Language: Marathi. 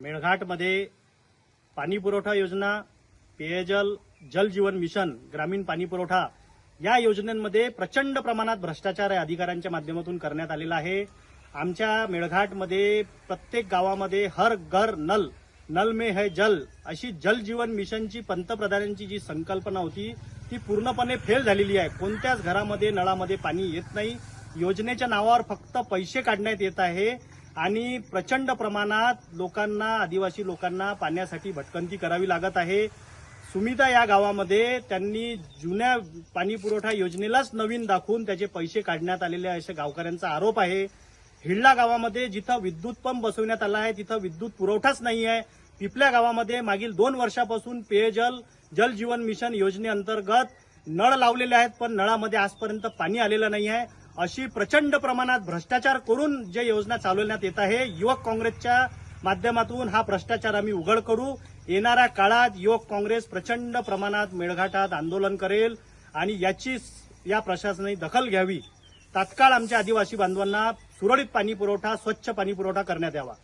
मेळघाटमध्ये पाणी पुरवठा योजना, पेयजल, जल जीवन मिशन, ग्रामीण पाणी पुरवठा या योजनांमध्ये प्रचंड प्रमाणात भ्रष्टाचार अधिकाऱ्यांच्या माध्यमातून करण्यात आलेला आहे। आमच्या मेळघाटमध्ये प्रत्येक गावामध्ये हर घर नल, नल में है जल अशी जल जीवन मिशनची पंतप्रधानांची जी संकल्पना होती ती पूर्णपणे फेल झालेली आहे। कोणत्याच घरामध्ये नळामध्ये पाणी येत नाही। योजनेच्या नावावर फक्त पैसे काढण्यात येत आहे आणि प्रचंड प्रमाणात लोकांना, आदिवासी लोकांना पाण्यासाठी भटकंती करावी लागत आहे। सुमिता या गावामध्ये त्यांनी जुन्या पाणी पुरवठा योजनेलाच नवीन दाखवून त्याचे पैसे काढण्यात आलेले असे गावकऱ्यांचा आरोप आहे। हिळला गावामध्ये जिथं विद्युत पंप बसवण्यात आला आहे तिथं विद्युत पुरवठाच नाही आहे। पिपल्या गावामध्ये मागील 2 वर्षापासून पेयजल, जल जीवन मिशन योजनेअंतर्गत नळ लावलेले आहेत पण नळामध्ये आजपर्यंत पाणी आलेलं नाही आहे। अशी प्रचंड प्रमाणात भ्रष्टाचार करून जे योजना चालवण्यात येत आहे, युवक काँग्रेसच्या माध्यमातून हा भ्रष्टाचार आम्ही उघड करू। येणाऱ्या काळात युवक काँग्रेस प्रचंड प्रमाणात मेळघाटात आंदोलन करेल आणि याची या प्रशासनाने दखल घ्यावी। तात्काळ आमच्या आदिवासी बांधवांना सुरळीत पाणी पुरवठा, स्वच्छ पाणी पुरवठा करण्यात यावा।